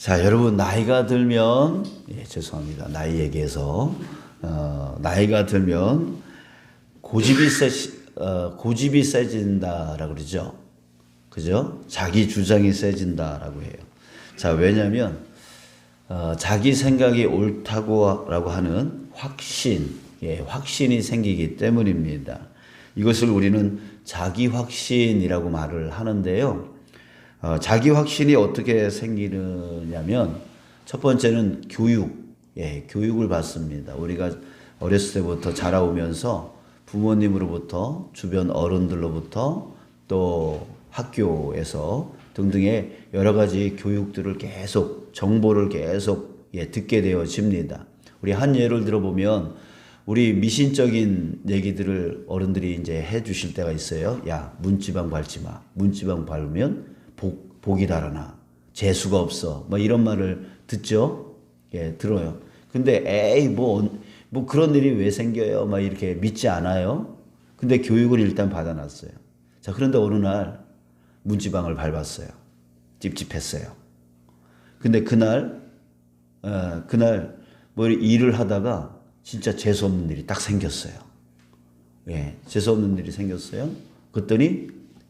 자, 여러분 나이가 들면 죄송합니다. 나이 얘기해서 나이가 들면 고집이 세진다라고 그러죠. 그죠? 자기 주장이 세진다라고 해요. 자, 왜냐하면 자기 생각이 옳다고라고 하는 확신이 생기기 때문입니다. 이것을 우리는 자기 확신이라고 말을 하는데요. 자기 확신이 어떻게 생기느냐면 첫 번째는 교육을 받습니다. 우리가 어렸을 때부터 자라오면서 부모님으로부터 주변 어른들로부터 또 학교에서 등등의 여러 가지 교육들을 계속 정보를 계속 듣게 되어집니다. 우리 한 예를 들어보면 우리 미신적인 얘기들을 어른들이 이제 해 주실 때가 있어요. 야, 문지방 밟지 마. 문지방 밟으면 복이 달아나. 재수가 없어. 뭐 이런 말을 듣죠? 들어요. 근데 에이 뭐 그런 일이 왜 생겨요? 막 이렇게 믿지 않아요. 근데 교육을 일단 받아놨어요. 자, 그런데 어느 날 문지방을 밟았어요. 찝찝했어요. 근데 그날 뭐 일을 하다가 진짜 재수 없는 일이 딱 생겼어요. 재수 없는 일이 생겼어요. 그랬더니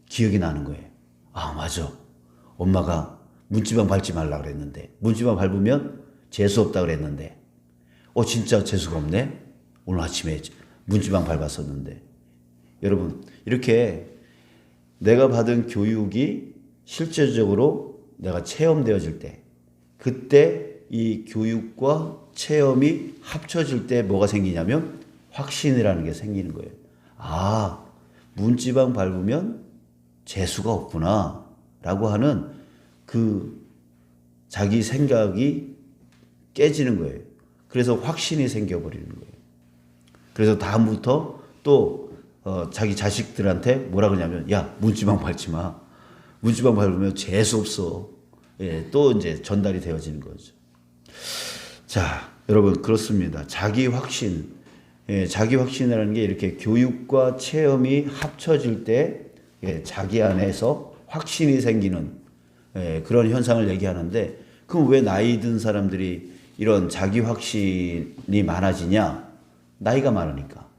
기억이 나는 거예요. 아, 맞아. 엄마가 문지방 밟지 말라 그랬는데, 문지방 밟으면 재수 없다 그랬는데, 진짜 재수가 없네? 오늘 아침에 문지방 밟았었는데. 여러분, 이렇게 내가 받은 교육이 실제적으로 내가 체험되어질 때, 그때 이 교육과 체험이 합쳐질 때 뭐가 생기냐면 확신이라는 게 생기는 거예요. 아, 문지방 밟으면 재수가 없구나 라고 하는 그 자기 생각이 깨지는 거예요. 그래서 확신이 생겨버리는 거예요. 그래서 다음부터 또 자기 자식들한테 뭐라 그러냐면 야, 문지방 밟지 마. 문지방 밟으면 재수 없어. 또 이제 전달이 되어지는 거죠. 자, 여러분 그렇습니다. 자기 확신이라는 게 이렇게 교육과 체험이 합쳐질 때 자기 안에서 확신이 생기는 그런 현상을 얘기하는데, 그럼 왜 나이 든 사람들이 이런 자기 확신이 많아지냐? 나이가 많으니까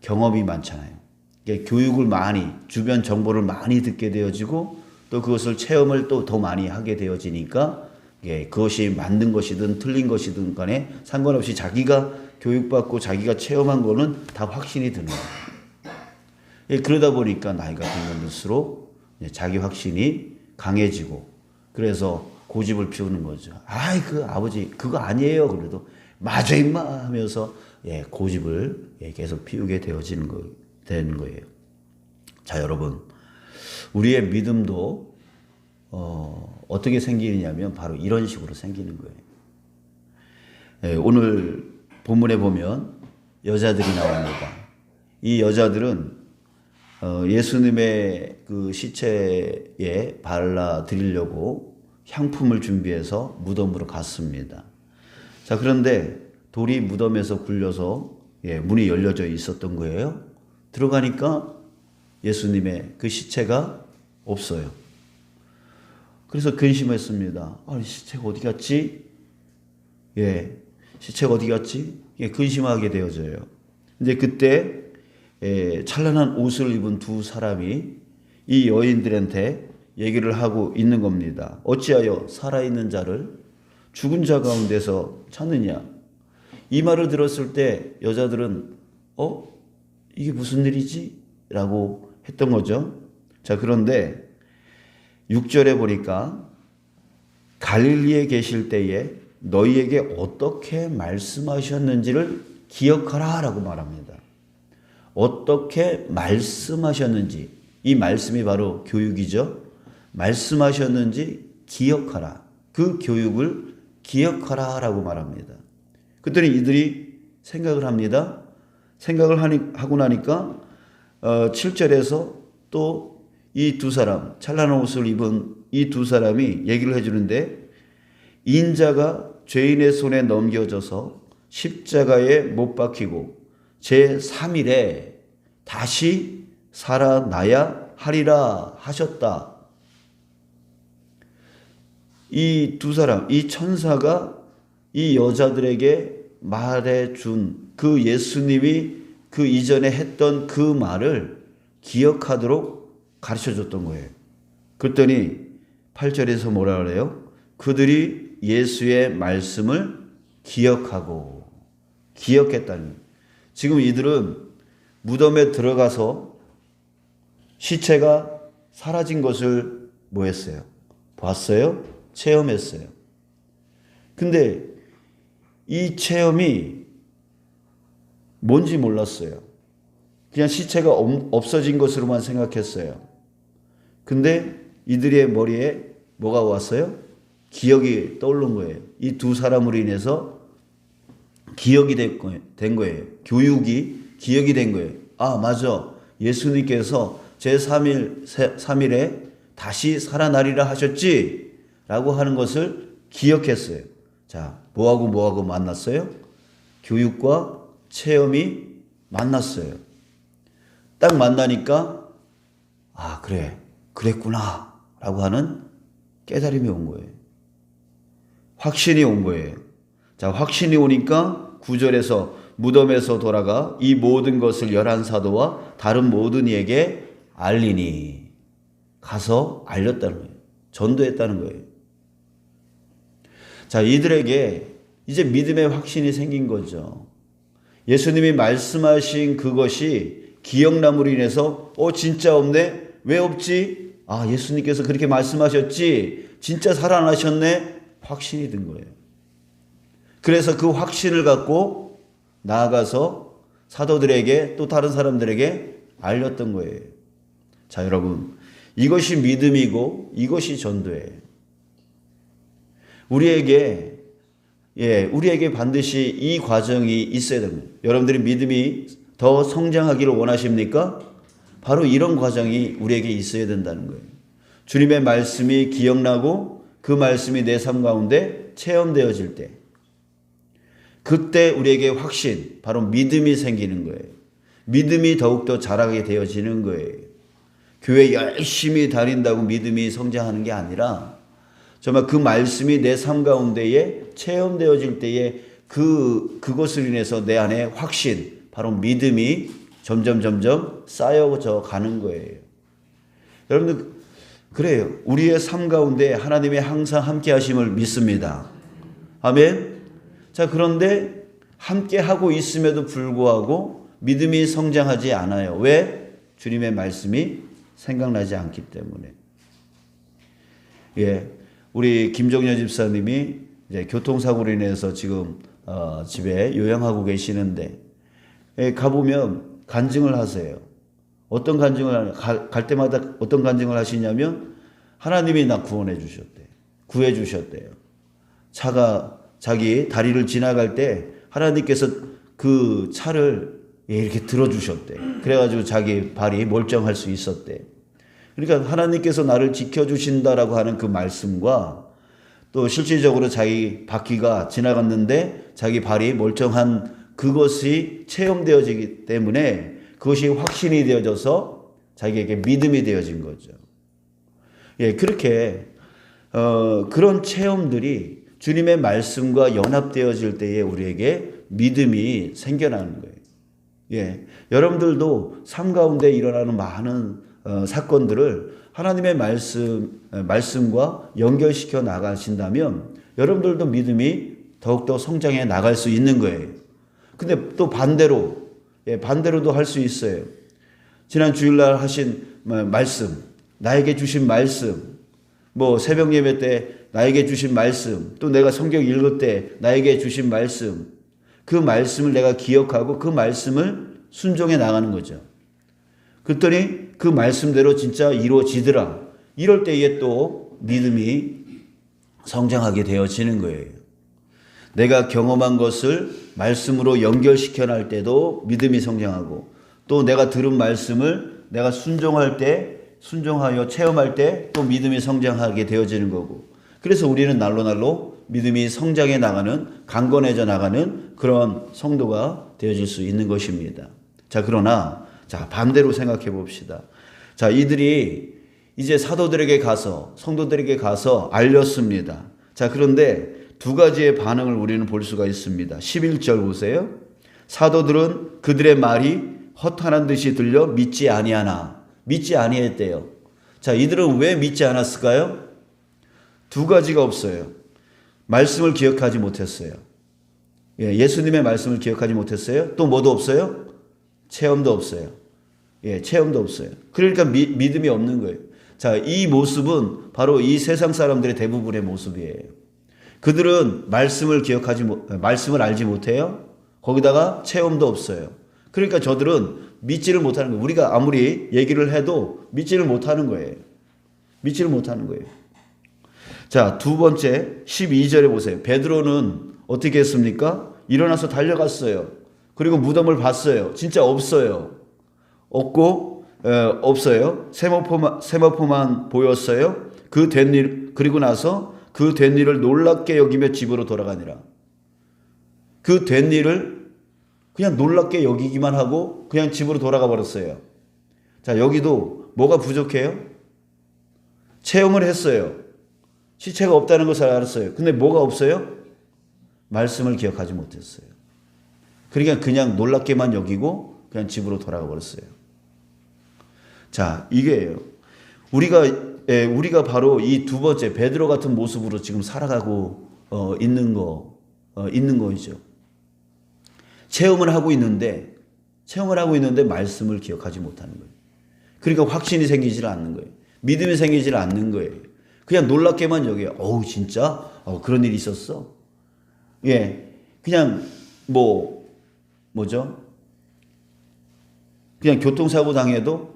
경험이 많잖아요. 교육을 많이, 주변 정보를 많이 듣게 되어지고 또 그것을 체험을 또 더 많이 하게 되어지니까 그것이 맞는 것이든 틀린 것이든 간에 상관없이 자기가 교육받고 자기가 체험한 거는 다 확신이 드는 거예요. 그러다 보니까 나이가 들면 들수록 자기 확신이 강해지고, 그래서 고집을 피우는 거죠. 아이, 그 아버지 그거 아니에요. 그래도 맞아 임마 하면서 고집을 계속 피우게 되어지는 되는 거예요. 자, 여러분, 우리의 믿음도 어떻게 생기느냐면 바로 이런 식으로 생기는 거예요. 오늘 본문에 보면 여자들이 나옵니다. 이 여자들은 예수님의 그 시체에 발라 드리려고 향품을 준비해서 무덤으로 갔습니다. 자, 그런데 돌이 무덤에서 굴려서 문이 열려져 있었던 거예요. 들어가니까 예수님의 그 시체가 없어요. 그래서 근심했습니다. 시체가 어디 갔지? 시체가 어디 갔지? 근심하게 되어져요. 근데 그때 찬란한 옷을 입은 두 사람이 이 여인들한테 얘기를 하고 있는 겁니다. 어찌하여 살아있는 자를 죽은 자 가운데서 찾느냐? 이 말을 들었을 때 여자들은 이게 무슨 일이지? 라고 했던 거죠. 자, 그런데 6절에 보니까 갈릴리에 계실 때에 너희에게 어떻게 말씀하셨는지를 기억하라 라고 말합니다. 어떻게 말씀하셨는지, 이 말씀이 바로 교육이죠. 말씀하셨는지 기억하라. 그 교육을 기억하라 라고 말합니다. 그랬더니 이들이 생각을 합니다. 생각을 하고 나니까 7절에서 또 이 두 사람, 찬란한 옷을 입은 이 두 사람이 얘기를 해주는데, 인자가 죄인의 손에 넘겨져서 십자가에 못 박히고 제3일에 다시 살아나야 하리라 하셨다. 이 두 사람, 이 천사가 이 여자들에게 말해준 그 예수님이 그 이전에 했던 그 말을 기억하도록 가르쳐 줬던 거예요. 그랬더니 8절에서 뭐라 그래요? 그들이 예수의 말씀을 기억했다는 거예요. 지금 이들은 무덤에 들어가서 시체가 사라진 것을 뭐 했어요? 봤어요? 체험했어요. 근데 이 체험이 뭔지 몰랐어요. 그냥 시체가 없어진 것으로만 생각했어요. 근데 이들의 머리에 뭐가 왔어요? 기억이 떠오른 거예요. 이 두 사람으로 인해서 기억이 된 거예요. 교육이 기억이 된 거예요. 아, 맞아. 예수님께서 제3일에 다시 살아나리라 하셨지? 라고 하는 것을 기억했어요. 자, 뭐하고 만났어요? 교육과 체험이 만났어요. 딱 만나니까, 아, 그랬구나. 라고 하는 깨달음이 온 거예요. 확신이 온 거예요. 자, 확신이 오니까 9절에서 무덤에서 돌아가 이 모든 것을 11사도와 다른 모든 이에게 알리니, 가서 알렸다는 거예요. 전도했다는 거예요. 자, 이들에게 이제 믿음의 확신이 생긴 거죠. 예수님이 말씀하신 그것이 기억남으로 인해서 진짜 없네? 왜 없지? 아, 예수님께서 그렇게 말씀하셨지? 진짜 살아나셨네? 확신이 든 거예요. 그래서 그 확신을 갖고 나아가서 사도들에게 또 다른 사람들에게 알렸던 거예요. 자, 여러분, 이것이 믿음이고 이것이 전도예요. 우리에게 반드시 이 과정이 있어야 됩니다. 여러분들이 믿음이 더 성장하기를 원하십니까? 바로 이런 과정이 우리에게 있어야 된다는 거예요. 주님의 말씀이 기억나고 그 말씀이 내 삶 가운데 체험되어질 때, 그때 우리에게 확신, 바로 믿음이 생기는 거예요. 믿음이 더욱더 자라게 되어지는 거예요. 교회 열심히 다닌다고 믿음이 성장하는 게 아니라 정말 그 말씀이 내 삶 가운데에 체험되어질 때에 그것을 인해서 내 안에 확신, 바로 믿음이 점점 쌓여져 가는 거예요. 여러분들, 그래요. 우리의 삶 가운데 하나님의 항상 함께 하심을 믿습니다. 아멘. 자, 그런데 함께 하고 있음에도 불구하고 믿음이 성장하지 않아요. 왜? 주님의 말씀이 생각나지 않기 때문에. 예. 우리 김종현 집사님이 이제 교통사고로 인해서 지금 집에 요양하고 계시는데, 가보면 간증을 하세요. 어떤 간증을 갈 때마다 어떤 간증을 하시냐면 하나님이 나 구원해 주셨대. 구해 주셨대요. 차가 자기 다리를 지나갈 때 하나님께서 그 차를 이렇게 들어 주셨대. 그래가지고 자기 발이 멀쩡할 수 있었대. 그러니까 하나님께서 나를 지켜주신다라고 하는 그 말씀과 또 실질적으로 자기 바퀴가 지나갔는데 자기 발이 멀쩡한 그것이 체험되어지기 때문에 그것이 확신이 되어져서 자기에게 믿음이 되어진 거죠. 예, 그렇게 그런 체험들이 주님의 말씀과 연합되어질 때에 우리에게 믿음이 생겨나는 거예요. 예, 여러분들도 삶 가운데 일어나는 많은 사건들을 하나님의 말씀과 연결시켜 나가신다면 여러분들도 믿음이 더욱더 성장해 나갈 수 있는 거예요. 근데 또 반대로도 할 수 있어요. 지난 주일날 하신 말씀, 나에게 주신 말씀, 새벽 예배 때 나에게 주신 말씀, 또 내가 성경 읽을 때 나에게 주신 말씀, 그 말씀을 내가 기억하고 그 말씀을 순종해 나가는 거죠. 그랬더니 그 말씀대로 진짜 이루어지더라. 이럴 때에 또 믿음이 성장하게 되어지는 거예요. 내가 경험한 것을 말씀으로 연결시켜 날 때도 믿음이 성장하고, 또 내가 들은 말씀을 내가 순종하여 체험할 때 또 믿음이 성장하게 되어지는 거고, 그래서 우리는 날로 믿음이 성장해 나가는, 강건해져 나가는 그런 성도가 되어질 수 있는 것입니다. 자, 그러나 반대로 생각해 봅시다. 자, 이들이 이제 사도들에게 가서 성도들에게 가서 알렸습니다. 자, 그런데 두 가지의 반응을 우리는 볼 수가 있습니다. 11절 보세요. 사도들은 그들의 말이 허탄한 듯이 들려 믿지 아니하나. 믿지 아니했대요. 자, 이들은 왜 믿지 않았을까요? 두 가지가 없어요. 말씀을 기억하지 못했어요. 예수님의 말씀을 기억하지 못했어요. 또 뭐도 없어요? 체험도 없어요. 체험도 없어요. 그러니까 믿음이 없는 거예요. 자, 이 모습은 바로 이 세상 사람들의 대부분의 모습이에요. 그들은 말씀을 알지 못해요. 거기다가 체험도 없어요. 그러니까 저들은 믿지를 못하는 거예요. 우리가 아무리 얘기를 해도 믿지를 못하는 거예요. 믿지를 못하는 거예요. 자, 두 번째 12절에 보세요. 베드로는 어떻게 했습니까? 일어나서 달려갔어요. 그리고 무덤을 봤어요. 진짜 없어요. 없어요. 세마포만 보였어요. 그리고 나서 그 된 일을 놀랍게 여기며 집으로 돌아가니라. 그 된 일을 그냥 놀랍게 여기기만 하고 그냥 집으로 돌아가 버렸어요. 자, 여기도 뭐가 부족해요? 체험을 했어요. 시체가 없다는 것을 알았어요. 근데 뭐가 없어요? 말씀을 기억하지 못했어요. 그러니까 그냥 놀랍게만 여기고 그냥 집으로 돌아가 버렸어요. 자, 이게요. 우리가 바로 이 두 번째 베드로 같은 모습으로 지금 살아가고 있는 거이죠. 체험을 하고 있는데 말씀을 기억하지 못하는 거예요. 그러니까 확신이 생기질 않는 거예요. 믿음이 생기질 않는 거예요. 그냥 놀랍게만 여겨요. 어우, 진짜? 그런 일이 있었어? 그냥 뭐죠? 그냥 교통사고 당해도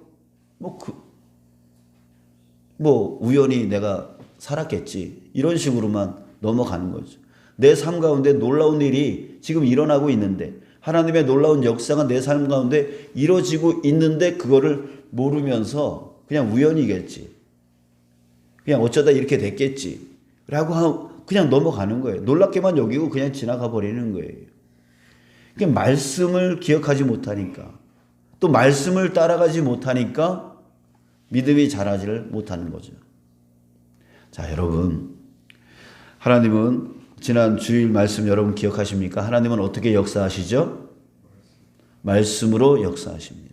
우연히 내가 살았겠지. 이런 식으로만 넘어가는 거죠. 내 삶 가운데 놀라운 일이 지금 일어나고 있는데, 하나님의 놀라운 역사가 내 삶 가운데 이루어지고 있는데 그거를 모르면서 그냥 우연이겠지. 그냥 어쩌다 이렇게 됐겠지. 라고 하고 그냥 넘어가는 거예요. 놀랍게만 여기고 그냥 지나가 버리는 거예요. 그러니까 말씀을 기억하지 못하니까, 또 말씀을 따라가지 못하니까 믿음이 자라지를 못하는 거죠. 자, 여러분, 하나님은 지난 주일 말씀 여러분 기억하십니까? 하나님은 어떻게 역사하시죠? 말씀으로 역사하십니다.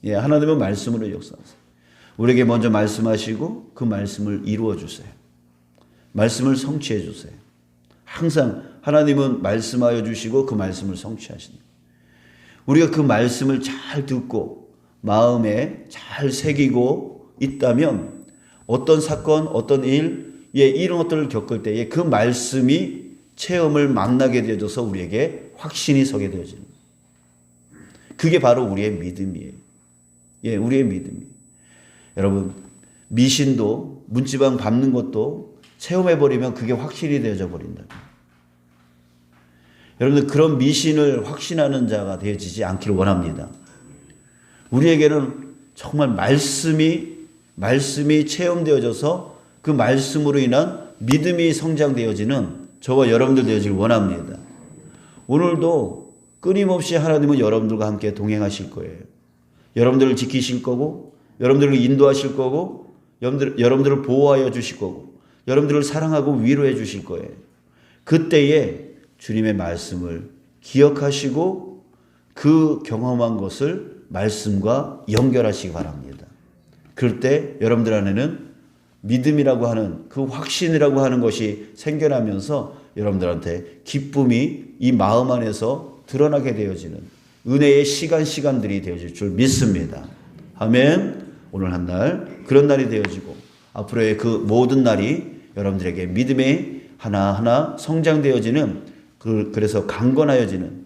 하나님은 말씀으로 역사하세요. 우리에게 먼저 말씀하시고 그 말씀을 이루어 주세요. 말씀을 성취해 주세요. 항상 하나님은 말씀하여 주시고 그 말씀을 성취하십니다. 우리가 그 말씀을 잘 듣고 마음에 잘 새기고 있다면 어떤 사건, 어떤 일, 이런 것들을 겪을 때에 그 말씀이 체험을 만나게 되어져서 우리에게 확신이 서게 되어지는 거예요. 그게 바로 우리의 믿음이에요. 우리의 믿음이에요. 여러분, 미신도 문지방 밟는 것도 체험해버리면 그게 확신이 되어져 버린다. 여러분들, 그런 미신을 확신하는 자가 되어지지 않기를 원합니다. 우리에게는 정말 말씀이 체험되어져서 그 말씀으로 인한 믿음이 성장되어지는 저와 여러분들 되어지길 원합니다. 오늘도 끊임없이 하나님은 여러분들과 함께 동행하실 거예요. 여러분들을 지키실 거고, 여러분들을 인도하실 거고, 여러분들을 보호하여 주실 거고, 여러분들을 사랑하고 위로해 주실 거예요. 그때에 주님의 말씀을 기억하시고 그 경험한 것을 말씀과 연결하시기 바랍니다. 그럴 때 여러분들 안에는 믿음이라고 하는 그 확신이라고 하는 것이 생겨나면서 여러분들한테 기쁨이 이 마음 안에서 드러나게 되어지는 은혜의 시간들이 되어질 줄 믿습니다. 아멘. 오늘 한 날 그런 날이 되어지고 앞으로의 그 모든 날이 여러분들에게 믿음의 하나하나 성장되어지는, 그래서 강건하여지는,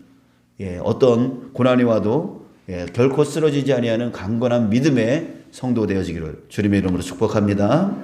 어떤 고난이 와도 결코 쓰러지지 아니하는 강건한 믿음의 성도 되어지기를 주님의 이름으로 축복합니다.